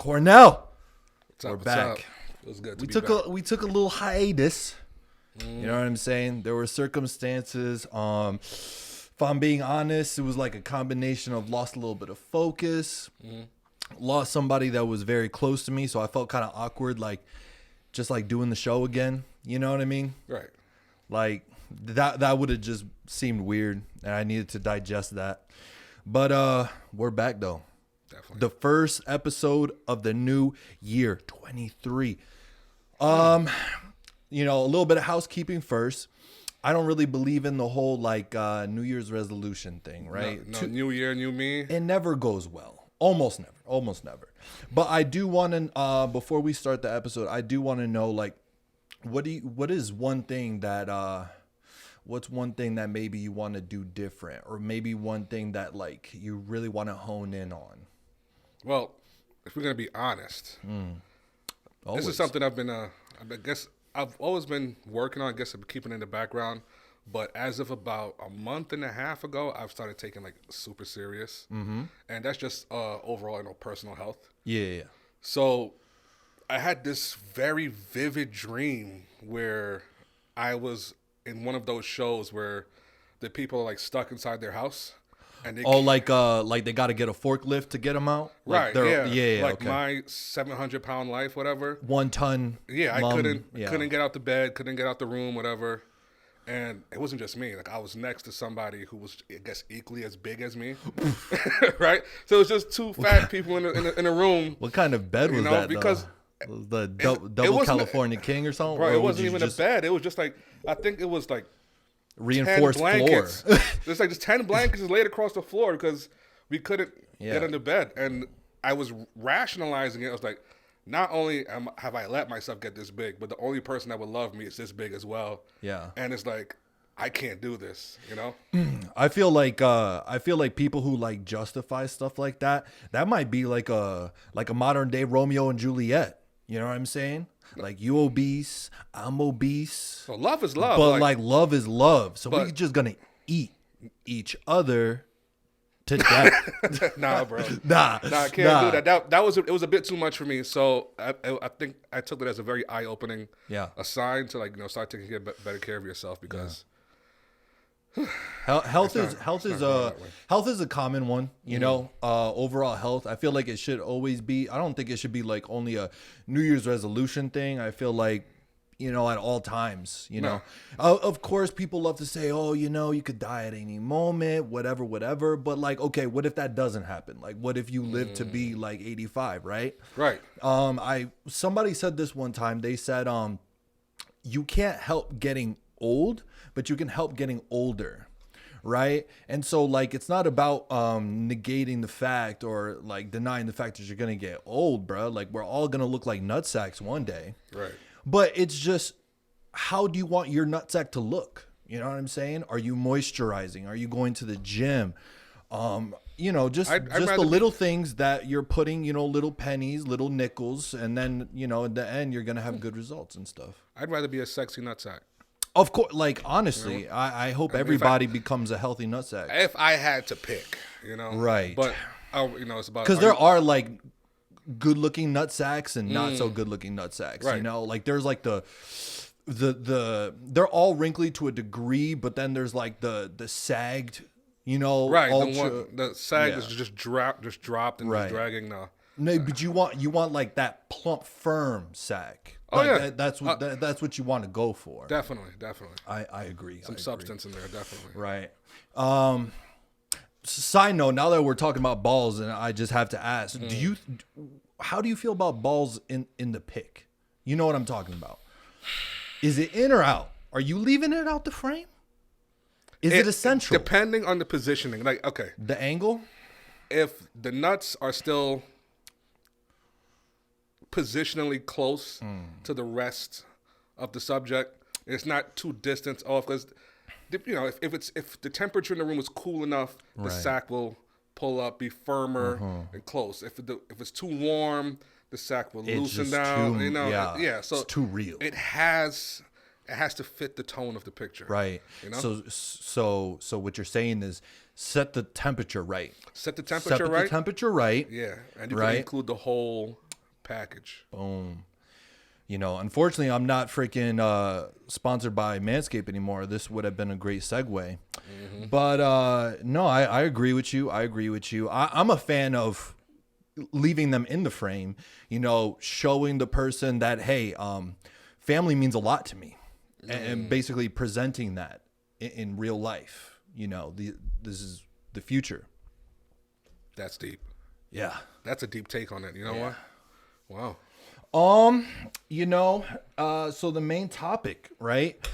Cornell. What's up, We're what's back. up? It was good to be back. We took a little hiatus. You know what I'm saying? There were circumstances. If I'm being honest, it was like a combination of lost a little bit of focus, lost somebody that was very close to me, so I felt kind of awkward, like just like doing the show again. You know what I mean? Right. Like that would have just seemed weird, and I needed to digest that. But we're back though. Definitely. The first episode of the new year, 23. You know, a little bit of housekeeping first. I don't really believe in the whole like New Year's resolution thing, right? No, new year, new me. It never goes well. Almost never. But I do want to, before we start the episode, I do want to know, like, what is one thing that, what's one thing that maybe you want to do different, or maybe one thing that like you really want to hone in on? Well, if we're gonna be honest, this is something I've been, I guess I've always been working on. I guess I'm keeping it in the background. But as of about a month and a half ago, I've started taking like super serious, and that's just overall, personal health. Yeah. So I had this very vivid dream where I was in one of those shows where the people are like stuck inside their house, and they like they got to get a forklift to get them out. Like right? Yeah. Like okay. my 700-pound life, whatever. 1 ton. Yeah, I mom, couldn't get out the bed, couldn't get out the room, whatever. And it wasn't just me. Like I was next to somebody who was, I guess, equally as big as me, right? So it was just two fat people in a room. What kind of bed was that? Because was the double California King or something? Bro, or it wasn't even a bed. It was just like, I think it was like reinforced 10 blankets. floor. There's like just 10 blankets laid across the floor because we couldn't get into bed. And I was rationalizing it. I was like, not only have I let myself get this big, but the only person that would love me is this big as well. Yeah. And it's like, I can't do this, you know? I feel like people who like justify stuff like that might be like a modern day Romeo and Juliet. You know what I'm saying? Like, you obese, I'm obese. Well, love is love. But like love is love. So we're just gonna eat each other to death. Nah, bro. Nah, I can't do that. It was a bit too much for me. So I think I took it as a very eye opening a sign to like start taking better care of yourself because health is a common one. You know, overall health. I feel like it should always be. I don't think it should be like only a New Year's resolution thing. I feel like, at all times, know, of course, people love to say, oh, you could die at any moment, whatever. But like, okay, what if that doesn't happen? Like, what if you live to be like 85, right? Right. Somebody said this one time. They said, you can't help getting old, but you can help getting older. Right. And so like, it's not about negating the fact or like denying the fact that you're going to get old, bro. Like, we're all going to look like nutsacks one day. Right. But it's just, how do you want your nutsack to look? You know what I'm saying? Are you moisturizing? Are you going to the gym? Just the little things that you're putting, little pennies, little nickels, and then, in the end, you're going to have good results and stuff. I'd rather be a sexy nutsack. Of course, like, honestly, I hope everybody becomes a healthy nutsack. If I had to pick, Right. But, it's about... Because there are, like, good-looking nutsacks and not so good-looking nutsacks, right. Like, there's, like, they're all wrinkly to a degree, but then there's, like, the sagged, Right, ultra, the sag is just dropped and just dragging now. No, but you want, like, that plump, firm sack. Oh, like, that's what you want to go for. Definitely. I agree. Some substance in there, definitely. Right. Side note, now that we're talking about balls, and I just have to ask, how do you feel about balls in the pick? You know what I'm talking about. Is it in or out? Are you leaving it out the frame? Is it essential? Depending on the positioning. Like, okay. The angle? If the nuts are still positionally close to the rest of the subject, it's not too distant off, because if the temperature in the room is cool enough, the sack will pull up, be firmer and close. If it's too warm, the sack will loosen down. So it's too real. It has to fit the tone of the picture. Right. So what you're saying is set the temperature right. Set the temperature right. Yeah. And you can include the whole package. Boom. You know, unfortunately, I'm not freaking sponsored by Manscaped anymore. This would have been a great segue. Mm-hmm. But no, I agree with you. I'm a fan of leaving them in the frame, you know, showing the person that, hey, family means a lot to me. And basically presenting that in real life. You know, this is the future. That's deep. Yeah. That's a deep take on it. You know what? Wow. You know, so the main topic, right?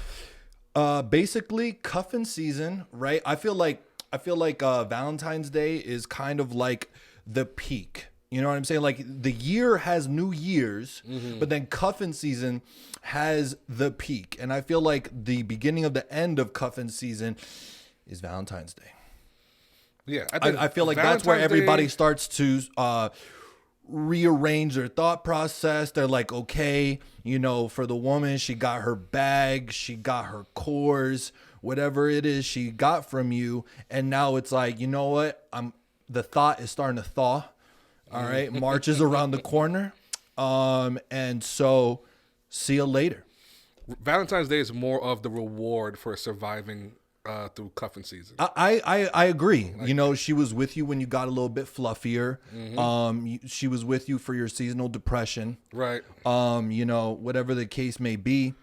Basically cuffing season, right? I feel like Valentine's Day is kind of like the peak. You know what I'm saying? Like the year has New Year's, but then cuffing season has the peak. And I feel like the beginning of the end of cuffing season is Valentine's Day. Yeah. I feel like that's where everybody starts to rearrange their thought process. They're like, okay, you know, for the woman, she got her bag, she got her cores, whatever it is she got from you. And now it's like, you know what? The thought is starting to thaw. All right. March is around the corner. And so see you later. Valentine's Day is more of the reward for surviving through cuffing season. I agree. Like, you know, she was with you when you got a little bit fluffier. She was with you for your seasonal depression. Right. You know, whatever the case may be.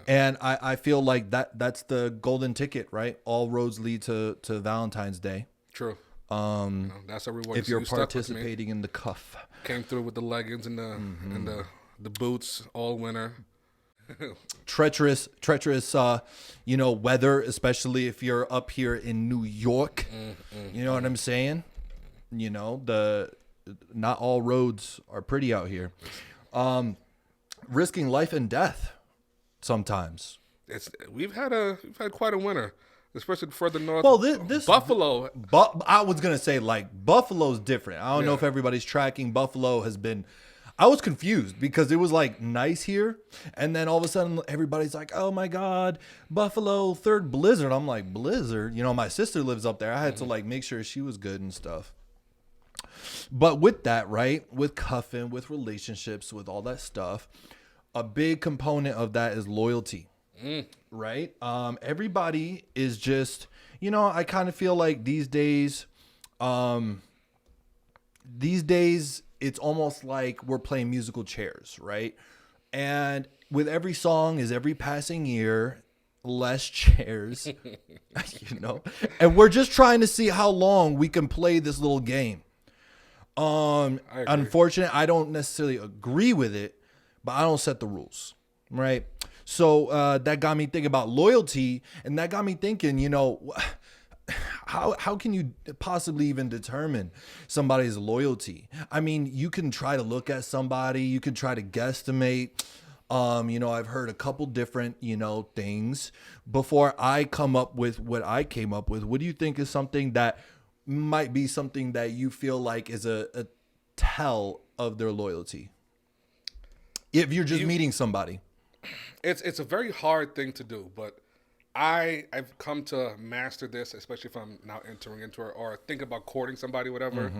And I feel like that's the golden ticket, right? All roads lead to Valentine's Day. True. That's a reward. If you're participating in the cuff. Came through with the leggings and the boots all winter. treacherous you know, weather, especially if you're up here in New York. You know what I'm saying? You know, not all roads are pretty out here. Risking life and death sometimes. We've had quite a winter, especially further north. Well, this Buffalo. I was gonna say, like, Buffalo's different. I don't know if everybody's tracking. Buffalo has been. I was confused because it was like nice here, and then all of a sudden everybody's like, "Oh my God, Buffalo, third blizzard." I'm like, blizzard? You know, my sister lives up there. I had to like make sure she was good and stuff. But with that, right, with cuffing, with relationships, with all that stuff, a big component of that is loyalty, right? Everybody is just, you know, I kind of feel like these days, it's almost like we're playing musical chairs, right? And with every song is every passing year, less chairs, you know? And we're just trying to see how long we can play this little game. Unfortunately, I don't necessarily agree with it, but I don't set the rules, right? So that got me thinking about loyalty, and that got me thinking, you know, how can you possibly even determine somebody's loyalty? I mean, you can try to look at somebody, you can try to guesstimate. You know, I've heard a couple different, you know, things before I come up with what I came up with. What do you think is something that might be something that you feel like is a tell of their loyalty? If you're just meeting somebody. It's a very hard thing to do, but I've come to master this, especially if I'm now entering into it or think about courting somebody, whatever.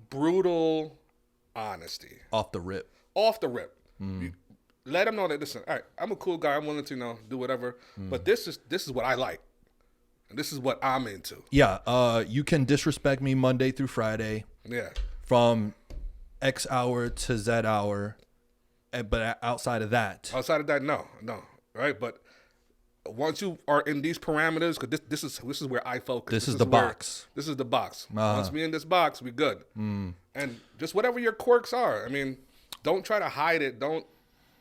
Brutal honesty. Off the rip. You let them know that, listen, all right, I'm a cool guy. I'm willing to, you know, do whatever. But this is what I like. And this is what I'm into. Yeah. You can disrespect me Monday through Friday. Yeah. From X hour to Z hour. But outside of that. No. Right. But once you are in these parameters, because this is where I focus. This is the box. This is the box. Once we in this box, we good. And just whatever your quirks are. I mean, don't try to hide it. Don't.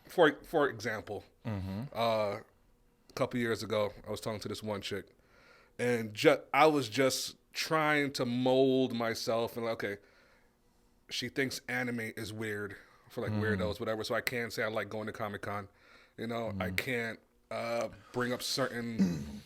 For example, a couple years ago, I was talking to this one chick, and I was just trying to mold myself, and like, okay, she thinks anime is weird for like weirdos, whatever. So I can't say I like going to Comic-Con. You know, I can't bring up certain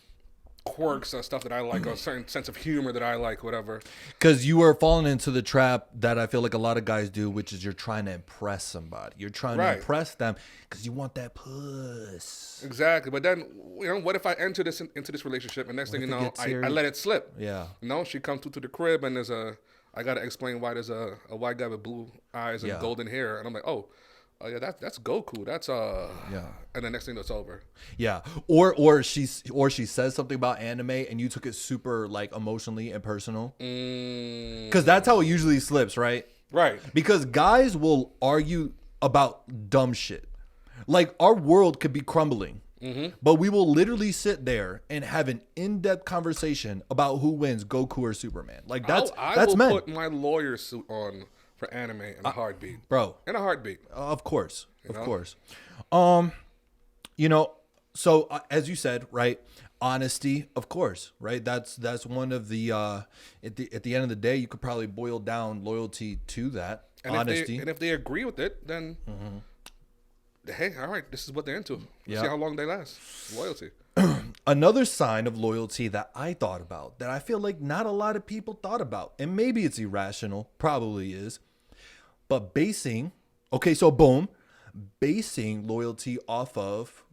quirks or stuff that I like, or a certain sense of humor that I like, whatever. Because you were falling into the trap that I feel like a lot of guys do, which is you're trying to impress somebody. You're trying to impress them because you want that puss. Exactly. But then, you know, what if I enter into this relationship, and next thing you know, I let it slip? Yeah. You know, she comes to the crib, and there's a I gotta explain why there's a white guy with blue eyes and golden hair, and I'm like, oh yeah, that's Goku. That's Yeah. And the next thing that's over. Yeah. Or she says something about anime and you took it super like emotionally and personal. Because that's how it usually slips, right? Right. Because guys will argue about dumb shit. Like our world could be crumbling, but we will literally sit there and have an in-depth conversation about who wins, Goku or Superman. Like that's I will men. put my lawyer suit on for anime in a heartbeat, Bro. In a heartbeat. Of course. Of know? course. You know, so as you said, right? Honesty, of course, right? That's one of the at the end of the day, you could probably boil down loyalty to that. And honesty. if they agree with it, then hey, all right, this is what they're into. Yeah. See how long they last. Loyalty. Another sign of loyalty that I thought about, that I feel like not a lot of people thought about, and maybe it's irrational, probably is, but basing loyalty off of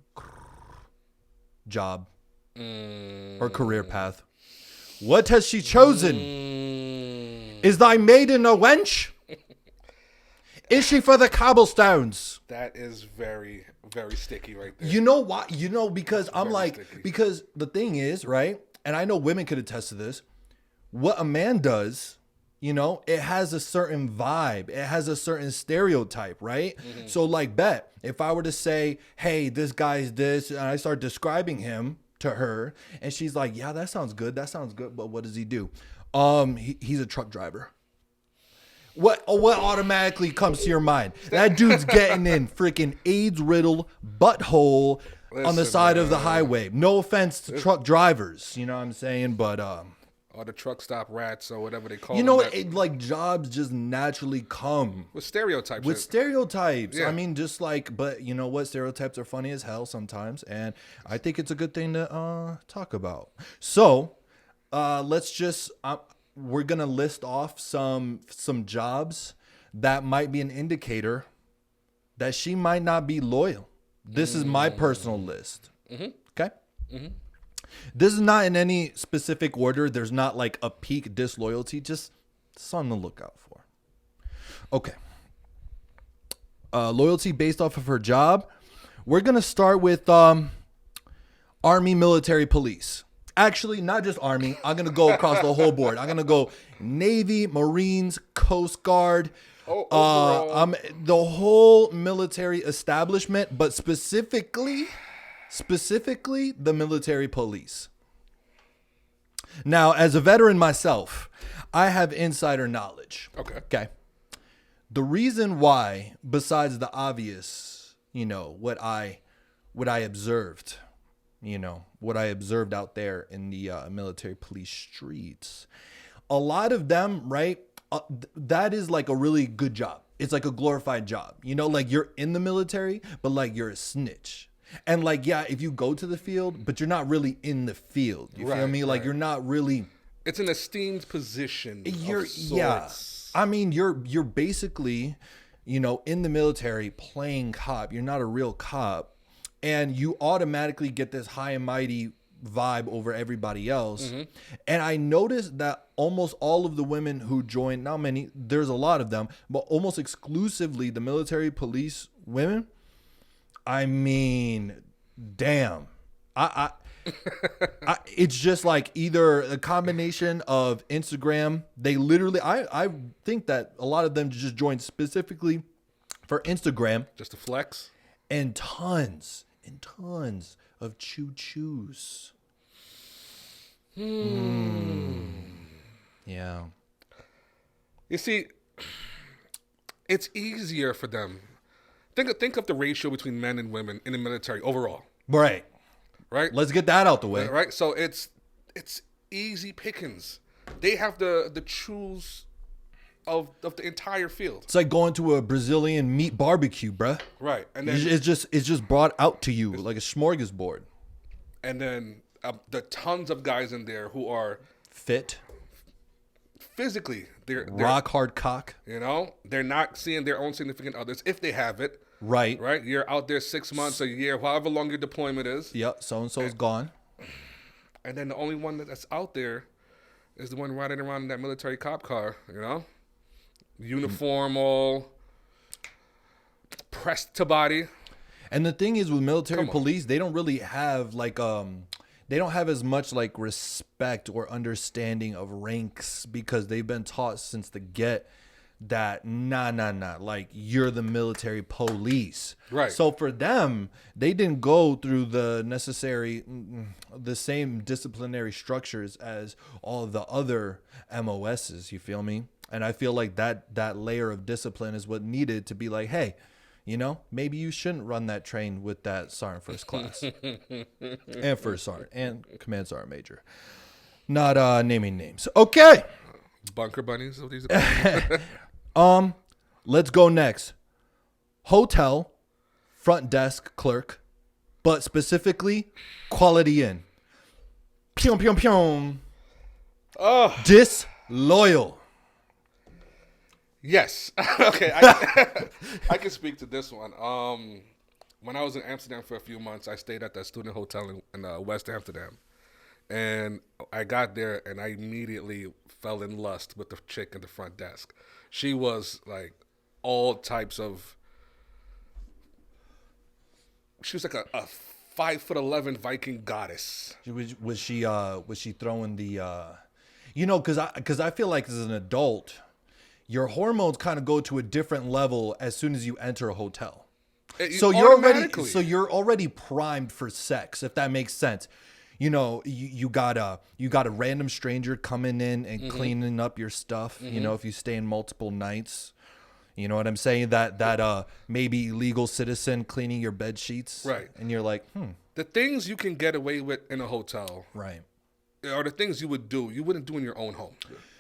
job or career path. What has she chosen? Is thy maiden a wench? Is she for the cobblestones? That is very, very sticky right there. You know why? You know, because I'm very like, sticky. because the thing is, right? And I know women could attest to this. What a man does, you know, it has a certain vibe. It has a certain stereotype, right? So like, bet if I were to say, hey, this guy's this, and I start describing him to her, and she's like, yeah, that sounds good. That sounds good. But what does he do? He's a truck driver. What automatically comes to your mind? That dude's getting in freaking AIDS-riddled butthole on the side of the highway. No offense to truck drivers, you know what I'm saying? But or the truck stop rats or whatever they call you them. know, like jobs just naturally come With stereotypes. with stereotypes. Yeah. I mean, just like, but you know what? Stereotypes are funny as hell sometimes, and I think it's a good thing to talk about. So, let's just we're gonna list off some jobs that might be an indicator that she might not be loyal. This is my personal list. Okay. This is not in any specific order. There's not like a peak disloyalty. Just something to look out for. Okay. Loyalty based off of her job. We're gonna start with Army, military, police. Actually, not just Army. I'm going to go across the whole board. I'm going to go Navy, Marines, Coast Guard, the whole military establishment, but specifically the military police. Now, as a veteran myself, I have insider knowledge. Okay. The reason why, besides the obvious, you know, what I observed, you know, what I observed out there in the military police streets, a lot of them, right? That is like a really good job. It's like a glorified job, you know, like you're in the military, but like you're a snitch. And like, yeah, if you go to the field, but you're not really in the field. You feel me? Like you're not really. It's an esteemed position. Of sorts. Yeah. I mean, you're basically, you know, in the military playing cop. You're not a real cop. And you automatically get this high and mighty vibe over everybody else. And I noticed that almost all of the women who joined, not many, there's a lot of them, but almost exclusively the military police women. I mean, damn. It's just like either a combination of Instagram. They literally, I think that a lot of them just joined specifically for Instagram. Just to flex. And tons of choo-choos. Yeah. You see, it's easier for them. Think of the ratio between men and women in the military overall. Right. Let's get that out the way. Right. So it's easy pickings. They have the choose of the entire field. It's like going to a Brazilian meat barbecue, bruh. Right. And then it's just brought out to you like a smorgasbord. And then the tons of guys in there who are fit, physically, they're rock hard cock. You know, they're not seeing their own significant others if they have it. Right. You're out there 6 months, a year, however long your deployment is. Yep. So and so's gone. And then the only one that's out there is the one riding around in that military cop car, you know? Uniform all pressed to body. And the thing is with military police, they don't really have like they don't have as much like respect or understanding of ranks because they've been taught since the get that nah, like you're the military police. Right. So for them, they didn't go through the same disciplinary structures as all of the other MOSs, you feel me? And I feel like that layer of discipline is what needed to be like, hey, you know, maybe you shouldn't run that train with that sergeant first class and first sergeant and command sergeant major. Not naming names. Okay. Bunker bunnies. What these Let's go next. Hotel front desk clerk, but specifically Quality Inn. Pyong pyong pyong. Oh. Disloyal. Yes. Okay. I can speak to this one. When I was in Amsterdam for a few months, I stayed at that student hotel in West Amsterdam. And I got there and I immediately fell in lust with the chick at the front desk. She was like all types of. She was like a 5'11" Viking goddess. Was she throwing the, you know, because I feel like as an adult, your hormones kind of go to a different level as soon as you enter a hotel. So you're already primed for sex, if that makes sense. You know, you got a random stranger coming in and cleaning up your stuff. You know, if you stay in multiple nights, you know what I'm saying? That maybe illegal citizen cleaning your bed sheets, right? And you're like, the things you can get away with in a hotel, right, are the things you wouldn't do in your own home.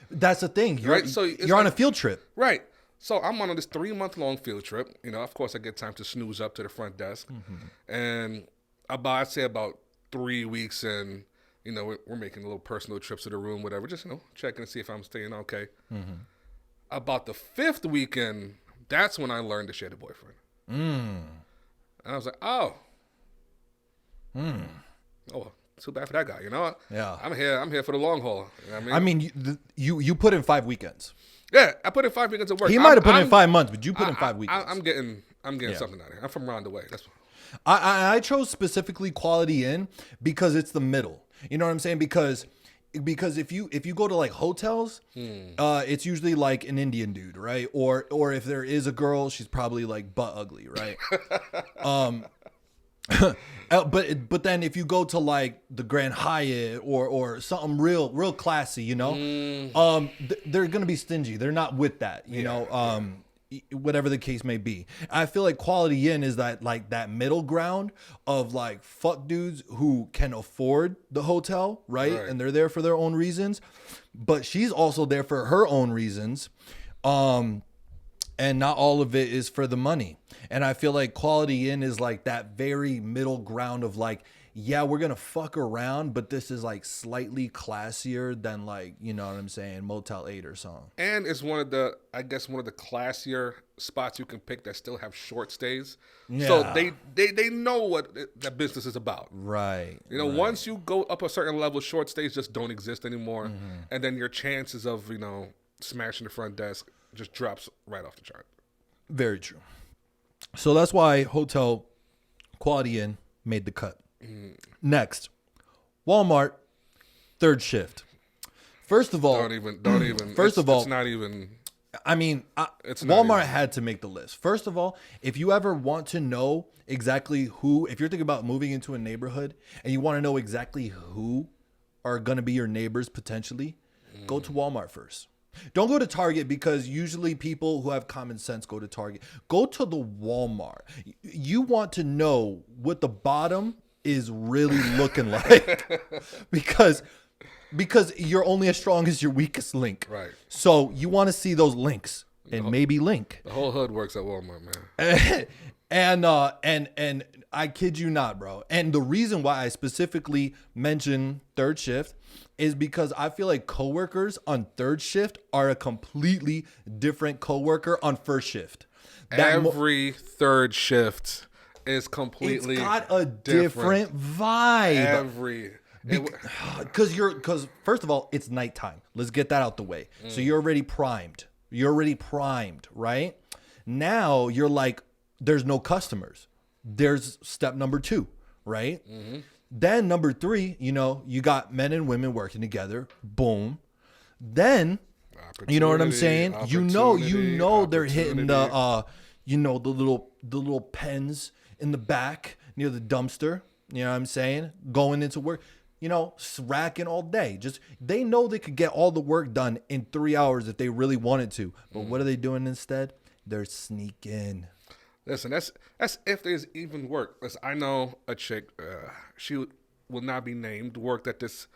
That's the thing, right? So you're on a field trip, right? So I'm on this 3-month-long field trip. You know, of course, I get time to snooze up to the front desk, and I'd say about 3 weeks in, you know, we're making little personal trips to the room, whatever, just, you know, checking to see if I'm staying okay. About the 5th weekend, that's when I learned to share the boyfriend. And I was like, oh, too bad for that guy, you know? Yeah. I'm here for the long haul. You know what I mean, you put in 5 weekends. Yeah, I put in 5 weekends of work. He might have put in 5 months, but you put in 5 weekends. I'm getting something out of here. I'm from round the way. That's what. I chose specifically Quality Inn because it's the middle. You know what I'm saying? Because if you go to like hotels, it's usually like an Indian dude, right? Or if there is a girl, she's probably like butt ugly, right? But then if you go to like the Grand Hyatt or something real classy, you know, they're gonna be stingy. They're not with that, you know. Whatever the case may be. I feel like Quality Inn is that middle ground of like fuck dudes who can afford the hotel, right? And they're there for their own reasons, but she's also there for her own reasons. And not all of it is for the money. And I feel like Quality Inn is like that very middle ground of like, yeah, we're going to fuck around, but this is like slightly classier than like, you know what I'm saying, Motel 8 or something. And it's one of the classier spots you can pick that still have short stays. Yeah. So they know what that business is about. Right. You know, once you go up a certain level, short stays just don't exist anymore. And then your chances of, you know, smashing the front desk just drops right off the chart. Very true. So that's why Hotel Quality Inn made the cut. Next, Walmart, third shift. First of all, don't even. First of all, it's not even. I mean, Walmart had to make the list. First of all, if you ever want to know exactly if you're thinking about moving into a neighborhood and you want to know exactly who are going to be your neighbors potentially, go to Walmart first. Don't go to Target because usually people who have common sense go to Target. Go to the Walmart. You want to know what the bottom is really looking like because you're only as strong as your weakest link. Right. So you want to see those links and maybe link. The whole hood works at Walmart, man. And I kid you not, bro. And the reason why I specifically mention third shift is because I feel like coworkers on third shift are a completely different coworker on first shift. Every third shift is completely it's got a different vibe. Because first of all, it's nighttime. Let's get that out the way. So you're already primed. Right? Now you're like, there's no customers. There's step number 2, right? Then number 3, you got men and women working together. Boom. Then, you know what I'm saying? You know they're hitting the the little pens in the back near the dumpster. You know what I'm saying? Going into work, racking all day. Just they know they could get all the work done in 3 hours if they really wanted to. But what are they doing instead? They're sneaking. Listen, that's if there's even work. Listen, I know a chick. She will not be named. Worked at this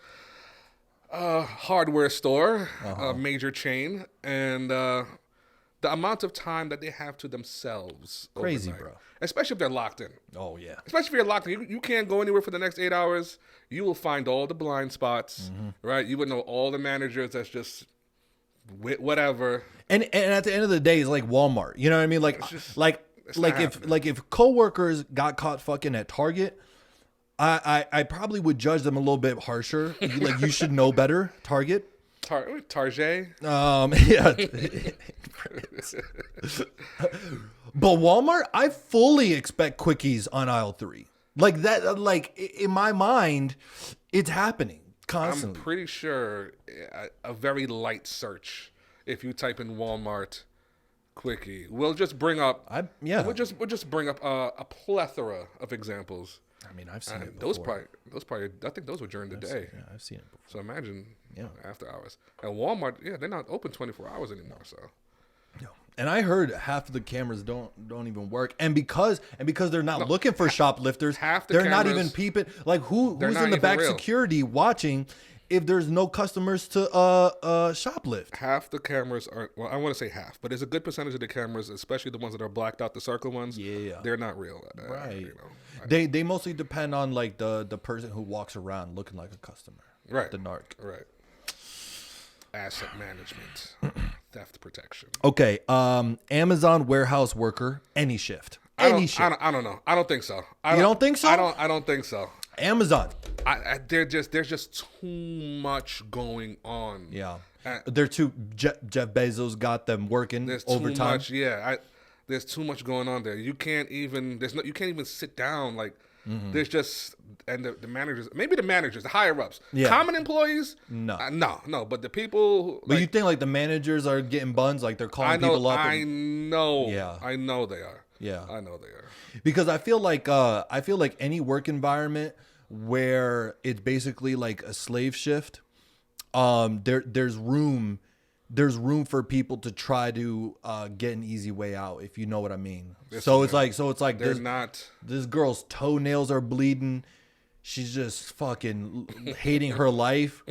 hardware store, a major chain, and the amount of time that they have to themselves. Crazy, overnight, bro. Especially if they're locked in. Oh yeah. Especially if you're locked in, you can't go anywhere for the next 8 hours. You will find all the blind spots, right? You would know all the managers that's just whatever. And at the end of the day, it's like Walmart. You know what I mean? If coworkers got caught fucking at Target, I probably would judge them a little bit harsher. Like, you should know better, Target. Target. Yeah. But Walmart, I fully expect quickies on aisle 3. Like that. Like, in my mind, it's happening constantly. I'm pretty sure a very light search, if you type in Walmart quickie, will just bring up. We'll just bring up a plethora of examples. I mean, I've seen it before. Those probably. I think those were during the day. I've seen it before. So imagine, after hours. And Walmart, they're not open 24 hours anymore. So. No. And I heard half of the cameras don't even work, and because they're not looking for shoplifters, they're not even peeping. Like, who's in the back security watching if there's no customers to shoplift? Half the cameras are. Well, I want to say half, but there's a good percentage of the cameras, especially the ones that are blacked out, the circle ones. Yeah, they're not real. Right. They mostly depend on like the person who walks around looking like a customer. Right. The narc. Right. Asset management, theft protection. Okay. Amazon warehouse worker, any shift. I don't know. I don't think so. You don't think so? I don't think so. Amazon. There's just too much going on. Yeah. They're too. Jeff Bezos got them working overtime. Too much, there's too much going on there. You can't even. You can't even sit down. Like, there's just, and the managers, maybe the managers, the higher ups, common employees. No. But the people. But you think like the managers are getting buns? Like, they're calling people up. I know. Yeah. I know they are. Yeah. I know they are. Because I feel like any work environment where it's basically like a slave shift, there's room for people to try to get an easy way out, if you know what I mean. So it's like this girl's toenails are bleeding. She's just fucking hating her life.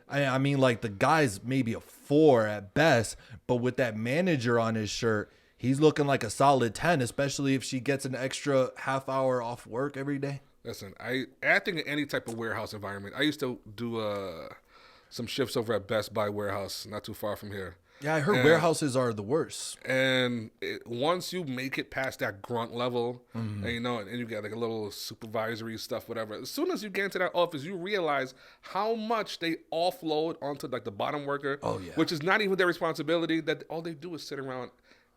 I mean, like, the guy's maybe a 4 at best, but with that manager on his shirt, he's looking like a solid 10, especially if she gets an extra half hour off work every day. Listen, I think in any type of warehouse environment, I used to do some shifts over at Best Buy warehouse, not too far from here. Yeah, I heard warehouses are the worst. And once you make it past that grunt level, and you get like a little supervisory stuff, whatever. As soon as you get into that office, you realize how much they offload onto like the bottom worker, which is not even their responsibility. That all they do is sit around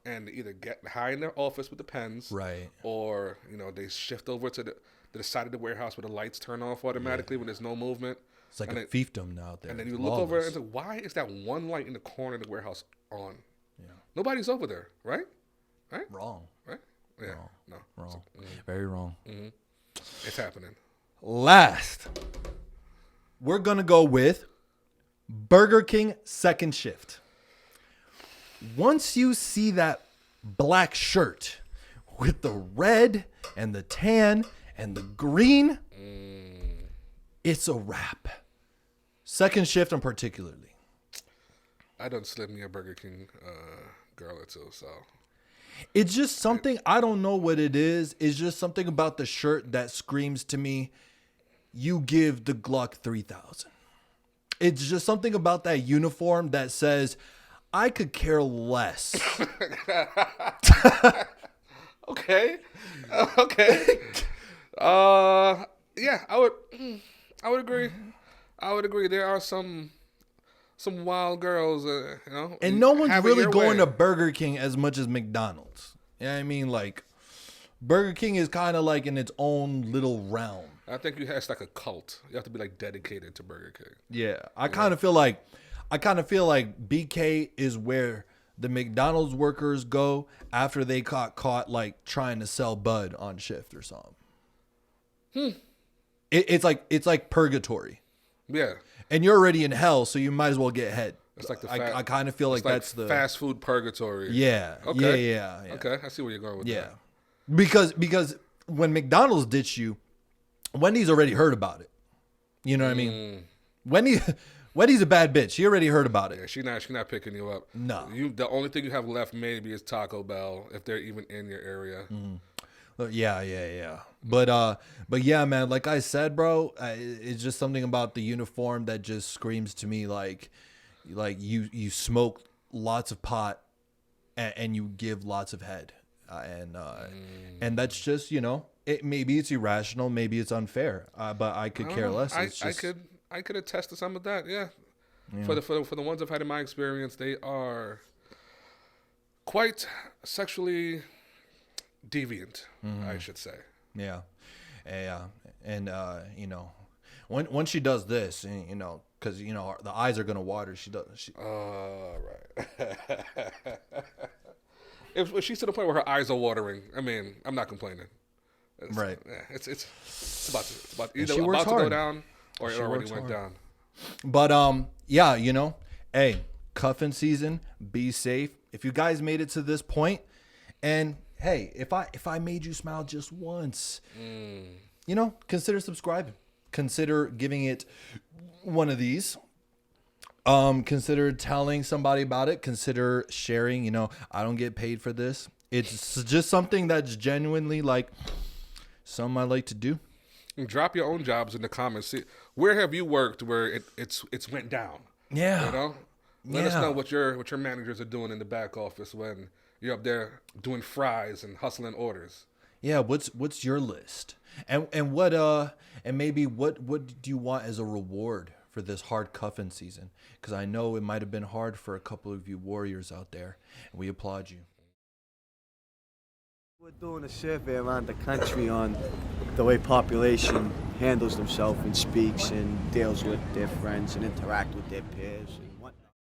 and either get high in their office with the pens, right, or they shift over to the side of the warehouse where the lights turn off automatically when there's no movement. It's like a fiefdom out there. And then you look over and say, why is that one light in the corner of the warehouse on? Yeah. Nobody's over there, right? Wrong. Right? Yeah. Wrong. No. Wrong. Very wrong. Mm-hmm. It's happening. Last, we're going to go with Burger King second shift. Once you see that black shirt with the red and the tan and the green, it's a wrap. Second shift, and particularly. I done slid me a Burger King girl or two, so. It's just something, I don't know what it is. It's just something about the shirt that screams to me, you give the Gluck 3000. It's just something about that uniform that says, I could care less. Okay. Yeah, I would agree. I would agree. There are some wild girls, you know. And no one's have it really your going way. to Burger King as much as McDonald's. You know what I mean? Like, Burger King is kind of like in its own little realm. I think it's like a cult. You have to be like dedicated to Burger King. Yeah, I kind of feel like BK is where the McDonald's workers go after they got caught like trying to sell bud on shift or something. It's like purgatory, Yeah. and you're already in hell, so you might as well get head. It's like the I kind of feel like that's the fast food purgatory. yeah. Okay. Yeah. Okay, I see where you're going with Yeah, that. because when McDonald's ditched you, Wendy's already heard about it. You know what I mean? Wendy's a bad bitch. She already heard about it. Yeah, she not picking you up. No. The only thing you have left maybe is Taco Bell if they're even in your area. Yeah. But yeah, man. Like I said, bro, it's just something about the uniform that just screams to me like you smoke lots of pot and you give lots of head, and that's just maybe it's irrational, maybe it's unfair, but I could care less. It's just, I could attest to some of that. Yeah. For the ones I've had in my experience, they are quite sexually deviant, I should say. yeah, and when she does this, because the eyes are gonna water. She does. Right. If she's to the point where her eyes are watering, I mean, I'm not complaining. Right. Yeah, it's about And either she works about to go hard. down or it already works went hard. down. But yeah, hey, cuffing season, be safe. If you guys made it to this point, and hey, if I made you smile just once, consider subscribing. Consider giving it one of these. Consider telling somebody about it. Consider sharing. I don't get paid for this. It's just something that's genuinely like something I like to do. And drop your own jobs in the comments. See, where have you worked where it's went down? Yeah. Let us know what your managers are doing in the back office when you're up there doing fries and hustling orders. Yeah, what's your list? And what and maybe what do you want as a reward for this hard cuffing season? Because I know it might have been hard for a couple of you warriors out there, and we applaud you. We're doing a survey around the country on the way population handles themselves and speaks and deals with their friends and interact with their peers.